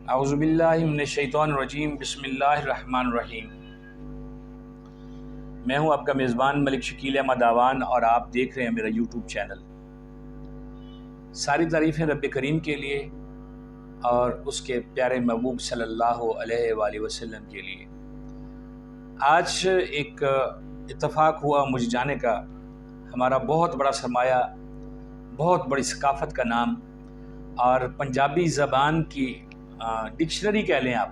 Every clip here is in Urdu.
اعوذ باللہ من الشیطان الرجیم، بسم اللہ الرحمن الرحیم۔ میں ہوں آپ کا میزبان ملک شکیل احمد آوان اور آپ دیکھ رہے ہیں میرا یوٹیوب چینل۔ ساری تعریفیں رب کریم کے لیے اور اس کے پیارے محبوب صلی اللہ علیہ وآلہ وسلم کے لیے۔ آج ایک اتفاق ہوا مجھے جانے کا، ہمارا بہت بڑا سرمایہ، بہت بڑی ثقافت کا نام اور پنجابی زبان کی ڈکشنری کہہ لیں آپ،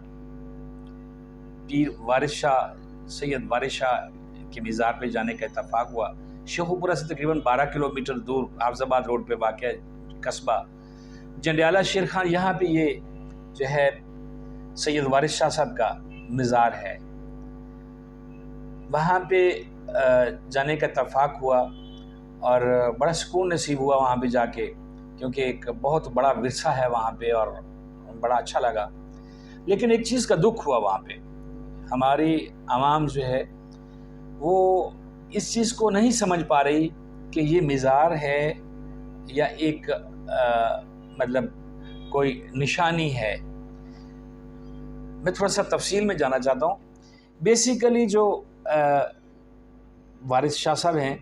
پیر وارث شاہ، سید وارث شاہ کے مزار پہ جانے کا اتفاق ہوا۔ شیخو پورہ سے تقریباً 12 کلومیٹر دور حافظ آباد روڈ پہ واقع قصبہ جنڈیالہ شیر خان، یہاں پہ یہ جو ہے سید وارث شاہ صاحب کا مزار ہے۔ وہاں پہ جانے کا اتفاق ہوا اور بڑا سکون نصیب ہوا وہاں پہ جا کے، کیونکہ ایک بہت بڑا ورثہ ہے وہاں پہ اور بڑا اچھا لگا۔ لیکن ایک چیز کا دکھ ہوا وہاں پہ، ہماری عوام جو ہے وہ اس چیز کو نہیں سمجھ پا رہی کہ یہ مزار ہے یا ایک مطلب کوئی نشانی ہے۔ میں تھوڑا سا تفصیل میں جانا چاہتا ہوں۔ بیسیکلی جو وارث شاہ صاحب ہیں،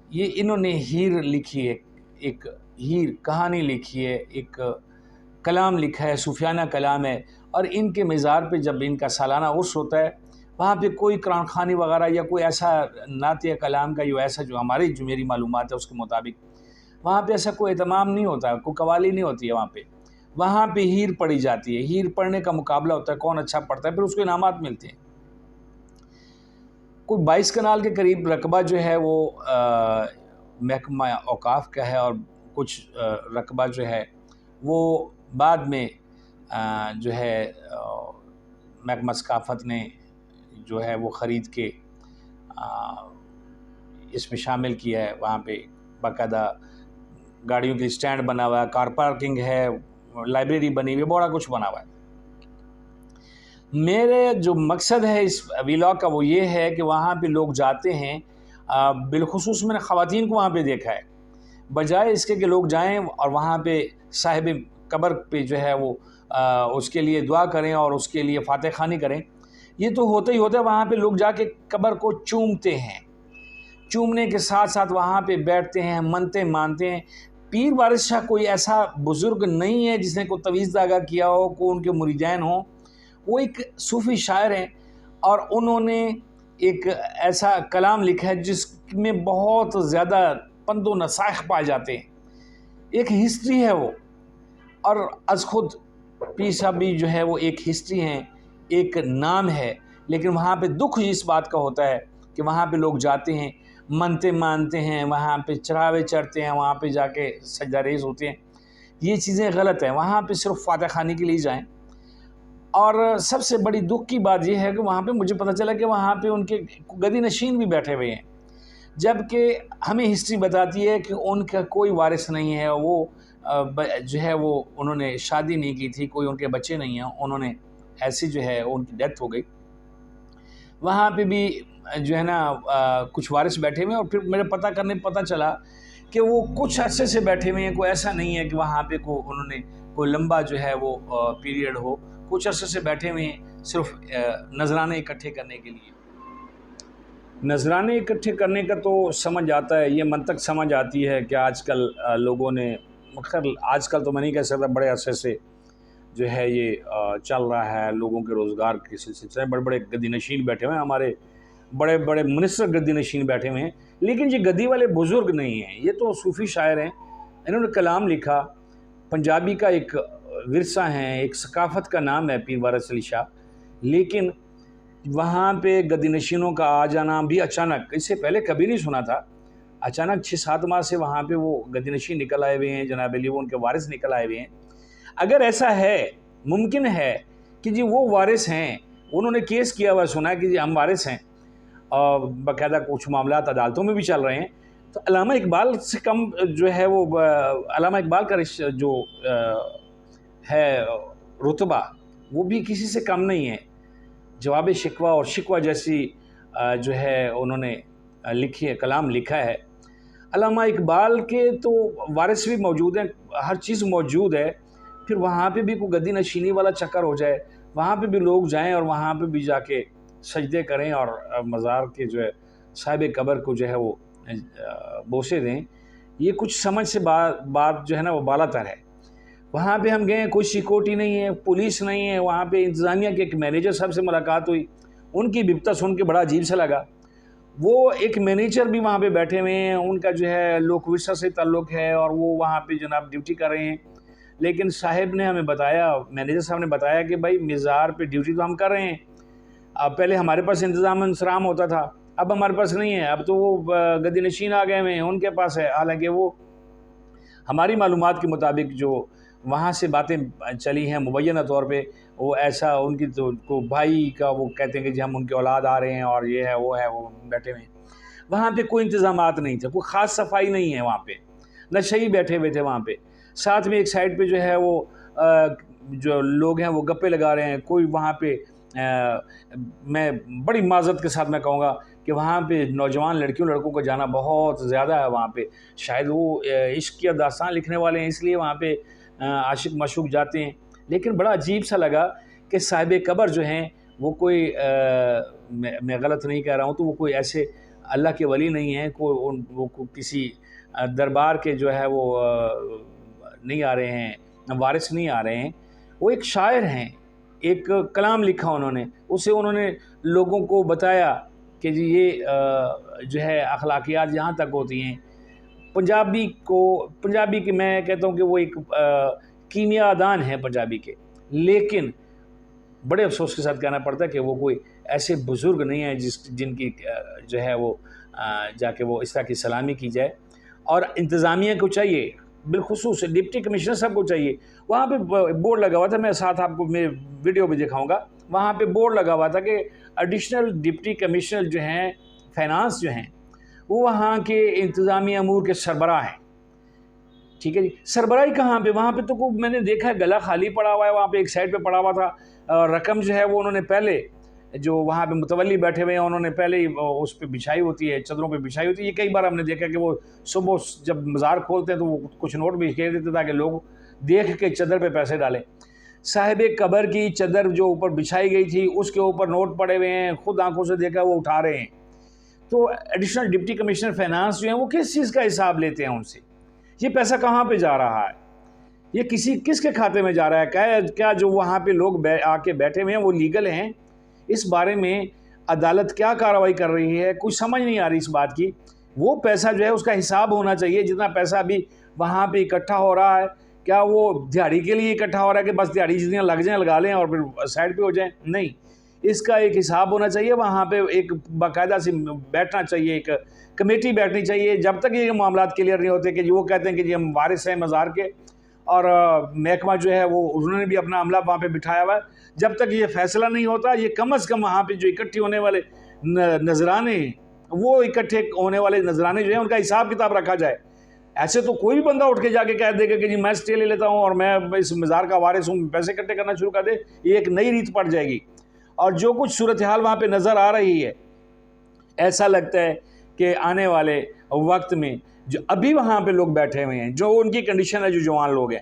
یہ انہوں نے ہیر لکھی ہے، ایک ہیر کہانی لکھی ہے، ایک کلام لکھا ہے، صوفیانہ کلام ہے، اور ان کے مزار پہ جب ان کا سالانہ عرس ہوتا ہے، وہاں پہ کوئی قرآن خوانی وغیرہ یا کوئی ایسا نعت یا کلام کا جو میری معلومات ہے اس کے مطابق وہاں پہ ایسا کوئی اہتمام نہیں ہوتا، کوئی قوالی نہیں ہوتی ہے وہاں پہ ہیر پڑھی جاتی ہے۔ ہیر پڑھنے کا مقابلہ ہوتا ہے، کون اچھا پڑھتا ہے، پھر اس کو انعامات ملتے ہیں۔ کوئی 22 کنال کے قریب رقبہ جو ہے وہ محکمہ اوقاف کا ہے، اور کچھ رقبہ جو ہے وہ بعد میں جو ہے محکمہ ثقافت نے جو ہے وہ خرید کے اس میں شامل کیا ہے۔ وہاں پہ باقاعدہ گاڑیوں کی سٹینڈ بنا ہوا ہے، کار پارکنگ ہے، لائبریری بنی ہوئی ہے، بڑا کچھ بنا ہوا ہے۔ میرے جو مقصد ہے اس ویلاگ کا وہ یہ ہے کہ وہاں پہ لوگ جاتے ہیں، بالخصوص میں نے خواتین کو وہاں پہ دیکھا ہے، بجائے اس کے کہ لوگ جائیں اور وہاں پہ صاحب قبر پہ جو ہے وہ اس کے لیے دعا کریں اور اس کے لیے فاتح خوانی کریں۔ یہ تو ہوتا ہی ہوتا ہے، وہاں پہ لوگ جا کے قبر کو چومتے ہیں، چومنے کے ساتھ ساتھ وہاں پہ بیٹھتے ہیں، منتیں مانتے ہیں۔ پیر وارث شاہ کوئی ایسا بزرگ نہیں ہے جس نے کوئی تویز داغا کیا ہو، کوئی ان کے مریدین ہوں۔ وہ ایک صوفی شاعر ہیں اور انہوں نے ایک ایسا کلام لکھا ہے جس میں بہت زیادہ پند و نصائح پائے جاتے ہیں، ایک ہسٹری ہے وہ، اور از خود پیر صاحب بھی جو ہے وہ ایک ہسٹری ہیں، ایک نام ہے۔ لیکن وہاں پہ دکھ اس بات کا ہوتا ہے کہ وہاں پہ لوگ جاتے ہیں، منتیں مانتے ہیں، وہاں پہ چڑھاوے چڑھتے ہیں، وہاں پہ جا کے سجدہ ریز ہوتے ہیں۔ یہ چیزیں غلط ہیں، وہاں پہ صرف فاتح خوانی کے لیے جائیں۔ اور سب سے بڑی دکھ کی بات یہ ہے کہ وہاں پہ مجھے پتہ چلا کہ وہاں پہ ان کے گدی نشین بھی بیٹھے ہوئے ہیں، جبکہ ہمیں ہسٹری بتاتی ہے کہ ان کا کوئی وارث نہیں ہے، وہ جو ہے وہ انہوں نے شادی نہیں کی تھی، کوئی ان کے بچے نہیں ہیں، انہوں نے ایسی جو ہے ان کی ڈیتھ ہو گئی۔ وہاں پہ بھی جو ہے نا کچھ وارث بیٹھے ہوئے ہیں، اور پھر میرے پتہ چلا کہ وہ کچھ عرصے سے بیٹھے ہوئے ہیں، کوئی ایسا نہیں ہے کہ وہاں پہ انہوں نے کوئی لمبا جو ہے وہ پیریڈ ہو، کچھ عرصے سے بیٹھے ہوئے ہیں صرف نذرانے اکٹھے کرنے کے لیے۔ نذرانے اکٹھے کرنے کا تو سمجھ آتا ہے، یہ منطق سمجھ آتی ہے کہ آج کل لوگوں نے، خیر آج کل تو میں نہیں کہہ سکتا، بڑے عرصے سے جو ہے یہ چل رہا ہے، لوگوں کے روزگار کے سلسلے سے بڑے بڑے گدی نشین بیٹھے ہوئے ہیں، ہمارے بڑے بڑے منسٹر گدی نشین بیٹھے ہوئے ہیں، لیکن یہ گدی والے بزرگ نہیں ہیں، یہ تو صوفی شاعر ہیں۔ انہوں نے کلام لکھا، پنجابی کا ایک ورثہ ہیں، ایک ثقافت کا نام ہے پیر وارث علی شاہ، لیکن وہاں پہ گدی نشینوں کا آ جانا بھی اچانک، اس سے پہلے کبھی نہیں سنا تھا، اچانک 6-7 ماہ سے وہاں پہ وہ گدی نشین نکل آئے ہوئے ہیں، جناب علی وہ ان کے وارث نکل آئے ہوئے ہیں۔ اگر ایسا ہے، ممکن ہے کہ جی وہ وارث ہیں، انہوں نے کیس کیا ہوا سنا ہے کہ جی ہم وارث ہیں، اور باقاعدہ کچھ معاملات عدالتوں میں بھی چل رہے ہیں، تو علامہ اقبال سے کم جو ہے وہ علامہ اقبال کا جو ہے رتبہ وہ بھی کسی سے کم نہیں ہے۔ جواب شکوہ اور شکوہ جیسی جو ہے انہوں نے لکھی ہے، کلام لکھا ہے۔ علامہ اقبال کے تو وارث بھی موجود ہیں، ہر چیز موجود ہے، پھر وہاں پہ بھی کوئی گدی نشینی والا چکر ہو جائے، وہاں پہ بھی لوگ جائیں اور وہاں پہ بھی جا کے سجدے کریں اور مزار کے جو ہے صاحب قبر کو جو ہے وہ بوسے دیں، یہ کچھ سمجھ سے بات جو ہے نا وہ بالا تر ہے۔ وہاں پہ ہم گئے، کوئی سیکورٹی نہیں ہے، پولیس نہیں ہے، وہاں پہ انتظامیہ کے ایک مینیجر صاحب سے ملاقات ہوئی، ان کی بپتا سن کے بڑا عجیب سا لگا۔ وہ ایک مینیجر بھی وہاں پہ بیٹھے ہوئے ہیں، ان کا جو ہے لوک ورثہ سے تعلق ہے اور وہ وہاں پہ جناب ڈیوٹی کر رہے ہیں، لیکن صاحب نے ہمیں بتایا، مینیجر صاحب نے بتایا کہ بھائی مزار پہ ڈیوٹی تو ہم کر رہے ہیں، اب پہلے ہمارے پاس انتظام انصرام ہوتا تھا، اب ہمارے پاس نہیں ہے، اب تو وہ گدی نشین آ گئے ہیں، ان کے پاس ہے۔ حالانکہ وہ ہماری معلومات کے مطابق جو وہاں سے باتیں چلی ہیں مبینہ طور پہ، وہ ایسا ان کی تو کو بھائی کا وہ کہتے ہیں کہ جی ہم ان کے اولاد آ رہے ہیں اور یہ ہے وہ بیٹھے ہوئے ہیں۔ وہاں پہ کوئی انتظامات نہیں تھے، کوئی خاص صفائی نہیں ہے وہاں پہ، نشئی بیٹھے ہوئے تھے وہاں پہ، ساتھ میں ایک سائڈ پہ جو ہے وہ جو لوگ ہیں وہ گپے لگا رہے ہیں، کوئی وہاں پہ میں بڑی معذرت کے ساتھ میں کہوں گا کہ وہاں پہ نوجوان لڑکوں کا جانا بہت زیادہ ہے وہاں پہ، شاید وہ عشق یا داستان لکھنے والے ہیں اس لیے وہاں پہ عاشق معشوق جاتے ہیں، لیکن بڑا عجیب سا لگا کہ صاحب قبر جو ہیں وہ کوئی میں غلط نہیں کہہ رہا ہوں تو وہ کوئی ایسے اللہ کے ولی نہیں ہیں، وہ کسی دربار کے جو ہے وہ نہیں آ رہے ہیں، وارث نہیں آ رہے ہیں، وہ ایک شاعر ہیں، ایک کلام لکھا انہوں نے، اسے انہوں نے لوگوں کو بتایا کہ جی یہ جو ہے اخلاقیات یہاں تک ہوتی ہیں۔ پنجابی کے میں کہتا ہوں کہ وہ ایک کیمیا دان ہیں پنجابی کے، لیکن بڑے افسوس کے ساتھ کہنا پڑتا ہے کہ وہ کوئی ایسے بزرگ نہیں ہیں جن کی جو ہے وہ جا کے وہ اس طرح کی سلامی کی جائے۔ اور انتظامیہ کو چاہیے، بالخصوص ڈپٹی کمشنر صاحب کو چاہیے، وہاں پہ بورڈ لگا ہوا تھا، میں ساتھ آپ کو میں ویڈیو بھی دکھاؤں گا، وہاں پہ بورڈ لگا ہوا تھا کہ ایڈیشنل ڈپٹی کمشنر جو ہیں فائنانس جو ہیں وہ وہاں کے انتظامی امور کے سربراہ ہیں، ٹھیک ہے جی۔ سربراہی کہاں پہ؟ وہاں پہ تو میں نے دیکھا ہے گلا خالی پڑا ہوا ہے، وہاں پہ ایک سائڈ پہ پڑا ہوا تھا، رقم جو ہے وہ انہوں نے پہلے جو وہاں پہ متولی بیٹھے ہوئے ہیں انہوں نے پہلے ہی اس پہ بچھائی ہوتی ہے، چادروں پہ بچھائی ہوتی ہے۔ یہ کئی بار ہم نے دیکھا کہ وہ صبح جب مزار کھولتے ہیں تو وہ کچھ نوٹ بھی پھیر دیتے تاکہ لوگ دیکھ کے چادر پہ پیسے ڈالیں۔ صاحب قبر کی چادر جو اوپر بچھائی گئی تھی اس کے اوپر نوٹ پڑے ہوئے ہیں، خود آنکھوں سے دیکھا وہ اٹھا رہے ہیں۔ تو ایڈیشنل ڈپٹی کمشنر فائنانس جو ہیں وہ کس چیز کا حساب لیتے ہیں ان سے؟ یہ پیسہ کہاں پہ جا رہا ہے؟ یہ کس کے کھاتے میں جا رہا ہے؟ کیا جو وہاں پہ لوگ آ کے بیٹھے ہوئے ہیں وہ لیگل ہیں؟ اس بارے میں عدالت کیا کارروائی کر رہی ہے؟ کچھ سمجھ نہیں آ رہی اس بات کی۔ وہ پیسہ جو ہے اس کا حساب ہونا چاہیے، جتنا پیسہ ابھی وہاں پہ اکٹھا ہو رہا ہے، کیا وہ دیہڑی کے لیے اکٹھا ہو رہا ہے کہ بس دیہڑی جتنی لگ جائیں لگا لیں اور پھر سائڈ پہ ہو جائیں؟ نہیں، اس کا ایک حساب ہونا چاہیے، وہاں پہ ایک باقاعدہ سے بیٹھنا چاہیے، ایک کمیٹی بیٹھنی چاہیے، جب تک یہ معاملات کلیئر نہیں ہوتے کہ وہ کہتے ہیں کہ جی ہم وارث ہیں مزار کے، اور محکمہ جو ہے وہ انہوں نے بھی اپنا عملہ وہاں پہ بٹھایا ہوا ہے، جب تک یہ فیصلہ نہیں ہوتا یہ کم از کم وہاں پہ جو اکٹھے ہونے والے نذرانے ہیں وہ اکٹھے ہونے والے نذرانے جو ہیں ان کا حساب کتاب رکھا جائے۔ ایسے تو کوئی بھی بندہ اٹھ کے جا کے کہہ دے گا کہ جی میں اسٹے لے لیتا ہوں اور میں اس مزار کا وارث ہوں، پیسے اکٹھے کرنا شروع کر دے، یہ ایک نئی ریت پڑ جائے گی۔ اور جو کچھ صورتحال وہاں پہ نظر آ رہی ہے، ایسا لگتا ہے کہ آنے والے وقت میں جو ابھی وہاں پہ لوگ بیٹھے ہوئے ہیں، جو ان کی کنڈیشن ہے، جو جوان لوگ ہیں،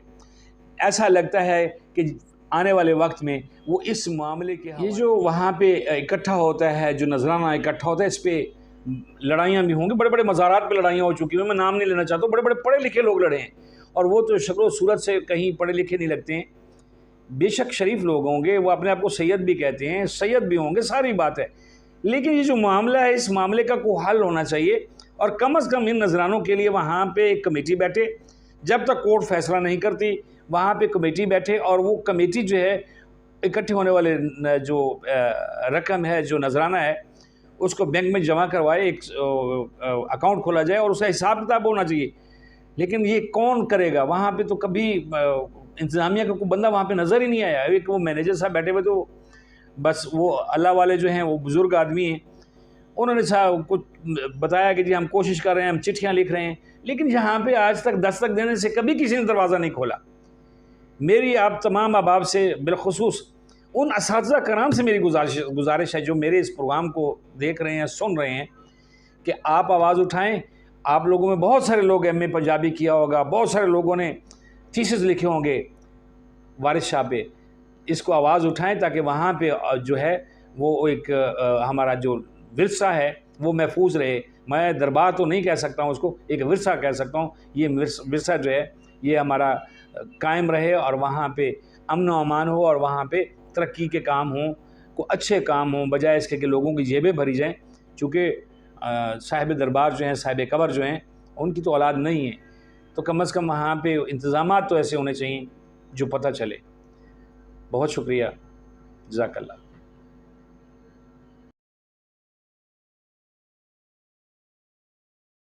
ایسا لگتا ہے کہ آنے والے وقت میں وہ اس معاملے کے یہ جو وہاں پہ اکٹھا ہوتا ہے، جو نذرانہ اکٹھا ہوتا ہے، اس پہ لڑائیاں بھی ہوں گی، بڑے بڑے مزارات پہ لڑائیاں ہو چکی ہیں، میں نام نہیں لینا چاہتا ہوں، بڑے بڑے پڑھے لکھے لوگ لڑے ہیں، اور وہ تو شکل و صورت سے کہیں پڑھے لکھے نہیں لگتے ہیں، بے شک شریف لوگ ہوں گے، وہ اپنے آپ کو سید بھی کہتے ہیں، سید بھی ہوں گے، ساری بات ہے، لیکن یہ جو معاملہ ہے اس معاملے کا کوئی حل ہونا چاہیے، اور کم از کم ان نذرانوں کے لیے وہاں پہ ایک کمیٹی بیٹھے، جب تک کورٹ فیصلہ نہیں کرتی وہاں پہ کمیٹی بیٹھے، اور وہ کمیٹی جو ہے اکٹھے ہونے والے جو رقم ہے، جو نذرانہ ہے، اس کو بینک میں جمع کروائے، ایک اکاؤنٹ کھولا جائے اور اس کا حساب کتاب ہونا چاہیے۔ لیکن یہ کون کرے گا؟ وہاں پہ تو کبھی انتظامیہ کا کوئی بندہ وہاں پہ نظر ہی نہیں آیا، ایک وہ مینیجر صاحب بیٹھے ہوئے تو بس وہ اللہ والے جو ہیں وہ بزرگ آدمی ہیں، انہوں نے کچھ بتایا کہ جی ہم کوشش کر رہے ہیں، ہم چٹھیاں لکھ رہے ہیں، لیکن یہاں پہ آج تک دستک دینے سے کبھی کسی نے دروازہ نہیں کھولا۔ میری آپ تمام احباب سے، بالخصوص ان اساتذہ کرام سے میری گزارش ہے جو میرے اس پروگرام کو دیکھ رہے ہیں، سن رہے ہیں، کہ آپ آواز اٹھائیں۔ آپ لوگوں میں بہت سارے لوگ ایم اے پنجابی کیا ہوگا، بہت سارے لوگوں نے تھیسس لکھے ہوں گے، وارث شاہ پہ اس کو آواز اٹھائیں تاکہ وہاں پہ جو ہے وہ ایک ہمارا جو ورثہ ہے وہ محفوظ رہے. میں دربار تو نہیں کہہ سکتا ہوں اس کو، ایک ورثہ کہہ سکتا ہوں. یہ ورثہ جو ہے یہ ہمارا قائم رہے اور وہاں پہ امن و امان ہو اور وہاں پہ ترقی کے کام ہوں، کو اچھے کام ہوں، بجائے اس کے کہ لوگوں کی جیبیں بھری جائیں. چونکہ صاحب دربار جو ہیں، صاحب قبر جو ہیں، ان کی تو اولاد نہیں ہے، تو کم از کم وہاں پہ انتظامات تو ایسے ہونے چاہیے جو پتہ چلے. بہت شکریہ، جزاک اللہ.